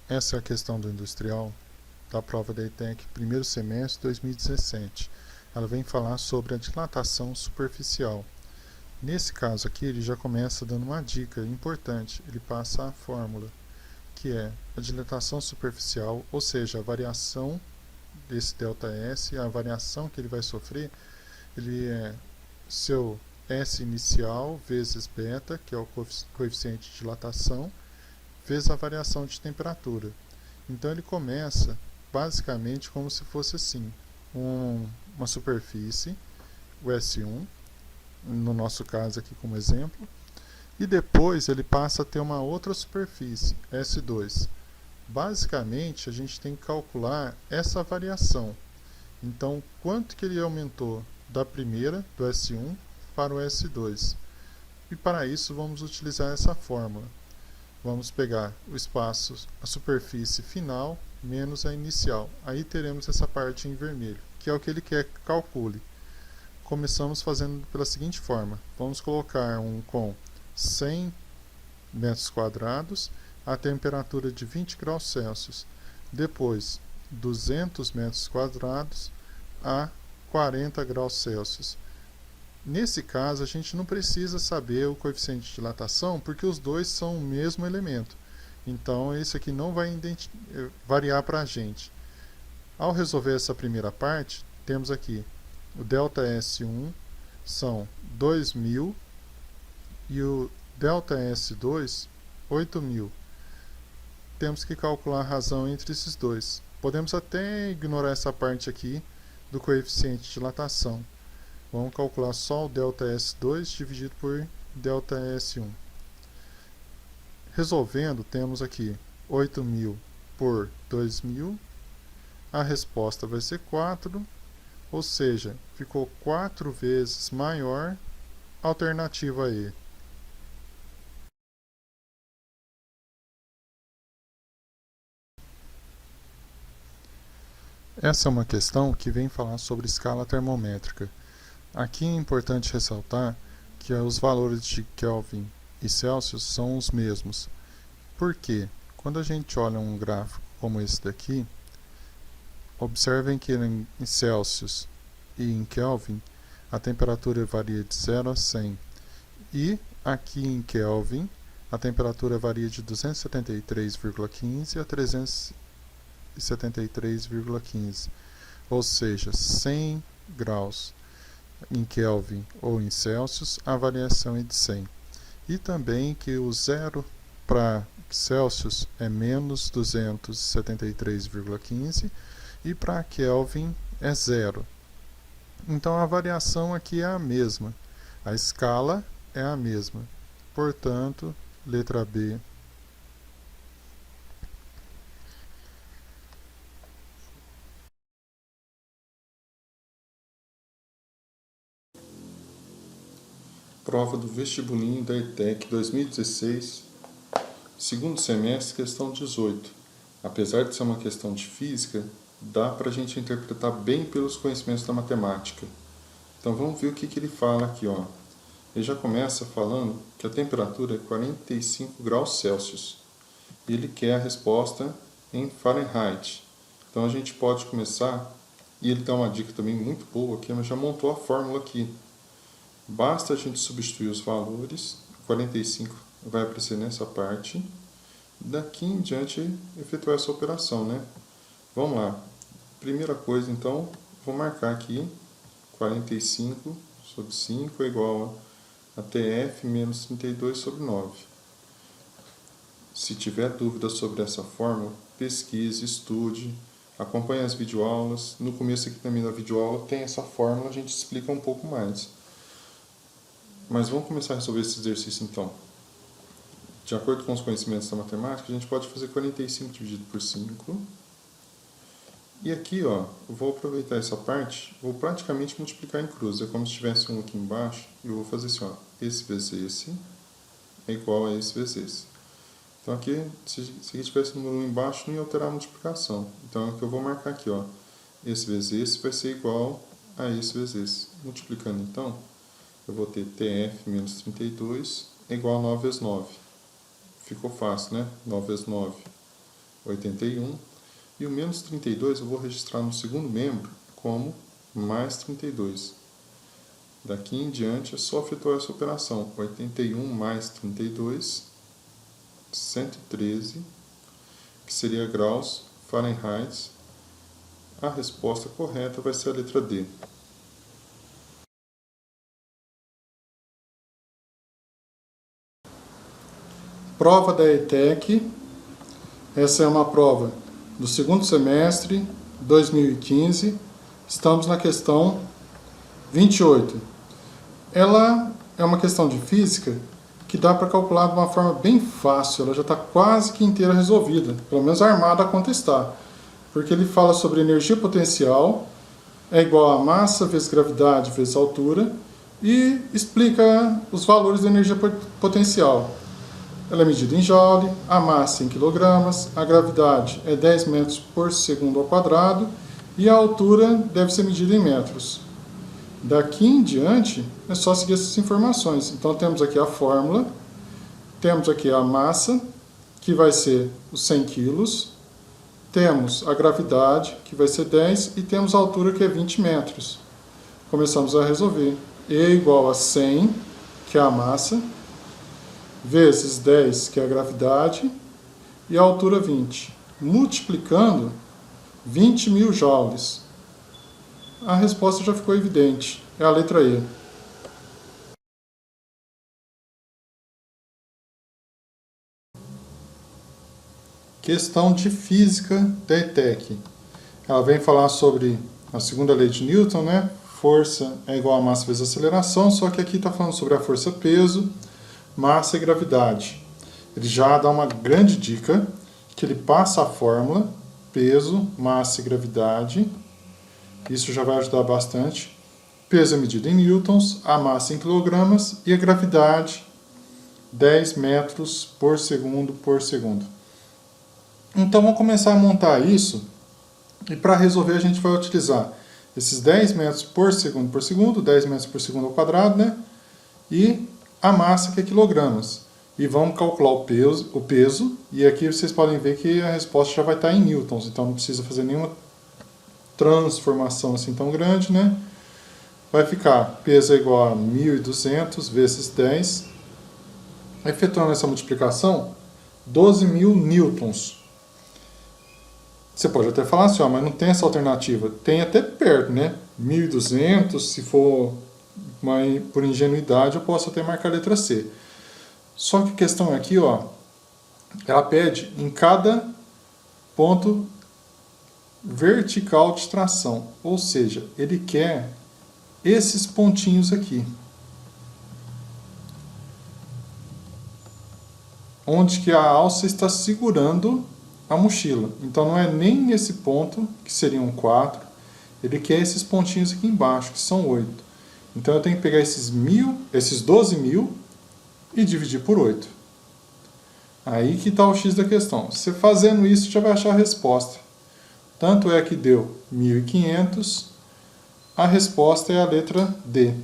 Essa é a questão do industrial da prova da ETEC, primeiro semestre de 2017. Ela vem falar sobre a dilatação superficial. Nesse caso aqui, ele já começa dando uma dica importante. Ele passa a fórmula, que é a dilatação superficial, ou seja, a variação desse ΔS, a variação que ele vai sofrer, ele é seu S inicial vezes beta, que é o coeficiente de dilatação, vezes a variação de temperatura. Então ele começa basicamente como se fosse assim, uma superfície, o S1, no nosso caso aqui como exemplo, e depois ele passa a ter uma outra superfície, S2. Basicamente a gente tem que calcular essa variação. Então quanto que ele aumentou da primeira, do S1, para o S2. E para isso vamos utilizar essa fórmula. Vamos pegar o espaço, a superfície final menos a inicial. Aí teremos essa parte em vermelho, que é o que ele quer que calcule. Começamos fazendo pela seguinte forma. Vamos colocar com 100 metros quadrados, a temperatura de 20 graus Celsius. Depois, 200 metros quadrados a 40 graus Celsius. Nesse caso, a gente não precisa saber o coeficiente de dilatação, porque os dois são o mesmo elemento. Então, esse aqui não vai variar para a gente. Ao resolver essa primeira parte, temos aqui o ΔS1 são 2.000 e o ΔS2, 8.000. Temos que calcular a razão entre esses dois. Podemos até ignorar essa parte aqui do coeficiente de dilatação. Vamos calcular só o ΔS2 dividido por ΔS1. Resolvendo, temos aqui 8.000 por 2.000. A resposta vai ser 4, ou seja, ficou 4 vezes maior a alternativa E. Essa é uma questão que vem falar sobre escala termométrica. Aqui é importante ressaltar que os valores de Kelvin e Celsius são os mesmos. Por quê? Quando a gente olha um gráfico como esse daqui, observem que em Celsius e em Kelvin a temperatura varia de 0 a 100. E aqui em Kelvin a temperatura varia de 273,15 a 373,15. Ou seja, 100 graus. Em Kelvin ou em Celsius, a variação é de 100. E também que o zero para Celsius é menos 273,15 e para Kelvin é zero. Então a variação aqui é a mesma. A escala é a mesma. Portanto, letra B. Prova do vestibulinho da ETEC 2016, segundo semestre, questão 18. Apesar de ser uma questão de física, dá para a gente interpretar bem pelos conhecimentos da matemática. Então vamos ver o que ele fala aqui. Ó. Ele já começa falando que a temperatura é 45 graus Celsius. E ele quer a resposta em Fahrenheit. Então a gente pode começar, e ele dá uma dica também muito boa aqui, mas já montou a fórmula aqui. Basta a gente substituir os valores, 45 vai aparecer nessa parte, daqui em diante efetuar essa operação, né? Vamos lá. Primeira coisa, então, vou marcar aqui 45 sobre 5 é igual a TF menos 32 sobre 9. Se tiver dúvida sobre essa fórmula, pesquise, estude, acompanhe as videoaulas. No começo aqui também da videoaula tem essa fórmula, a gente explica um pouco mais. Mas vamos começar a resolver esse exercício então. De acordo com os conhecimentos da matemática, a gente pode fazer 45 dividido por 5. E aqui, ó, eu vou aproveitar essa parte, vou praticamente multiplicar em cruz. É como se tivesse um aqui embaixo, e eu vou fazer assim, ó, esse vezes esse é igual a esse vezes esse. Então aqui, se aqui tivesse número 1 embaixo, não ia alterar a multiplicação. Então é o que eu vou marcar aqui, ó. Esse vezes esse vai ser igual a esse vezes esse. Multiplicando então, eu vou ter TF menos 32 é igual a 9 vezes 9. Ficou fácil, né? 9 vezes 9. 81. E o menos 32 eu vou registrar no segundo membro como mais 32. Daqui em diante é só efetuar essa operação. 81 mais 32, 113, que seria graus Fahrenheit. A resposta correta vai ser a letra D. Prova da ETEC. Essa é uma prova do segundo semestre, 2015. Estamos na questão 28. Ela é uma questão de física que dá para calcular de uma forma bem fácil. Ela já está quase que inteira resolvida, pelo menos armada a contestar. Porque ele fala sobre energia potencial, é igual a massa vezes gravidade vezes altura, e explica os valores da energia potencial. Ela é medida em joule, a massa em quilogramas, a gravidade é 10 metros por segundo ao quadrado e a altura deve ser medida em metros. Daqui em diante é só seguir essas informações. Então temos aqui a fórmula, temos aqui a massa, que vai ser os 100 quilos, temos a gravidade, que vai ser 10, e temos a altura, que é 20 metros. Começamos a resolver. E igual a 100, que é a massa, vezes 10, que é a gravidade, e a altura 20. Multiplicando 20.000 joules. A resposta já ficou evidente. É a letra E. Questão de física da ETEC. Ela vem falar sobre a segunda lei de Newton, né? Força é igual a massa vezes aceleração, só que aqui está falando sobre a força-peso, massa e gravidade. Ele já dá uma grande dica, que ele passa a fórmula, peso, massa e gravidade. Isso já vai ajudar bastante. Peso é medido em newtons, a massa em quilogramas e a gravidade 10 metros por segundo por segundo. Então vamos começar a montar isso, e para resolver a gente vai utilizar esses 10 metros por segundo, 10 metros por segundo ao quadrado, né? E a massa, que é quilogramas. E vamos calcular o peso, e aqui vocês podem ver que a resposta já vai estar em newtons, então não precisa fazer nenhuma transformação assim tão grande, né? Vai ficar peso é igual a 1.200 vezes 10. Efetuando essa multiplicação, 12.000 newtons. Você pode até falar assim, ó, mas não tem essa alternativa. Tem até perto, né? 1.200, se for por ingenuidade, eu posso até marcar a letra C. Só que a questão é aqui, ó, ela pede em cada ponto vertical de tração. Ou seja, ele quer esses pontinhos aqui. Onde que a alça está segurando a mochila. Então não é nem esse ponto, que seriam 4, ele quer esses pontinhos aqui embaixo, que são 8. Então eu tenho que pegar esses 12.000 e dividir por 8. Aí que está o X da questão. Você fazendo isso já vai achar a resposta. Tanto é que deu 1.500, a resposta é a letra D.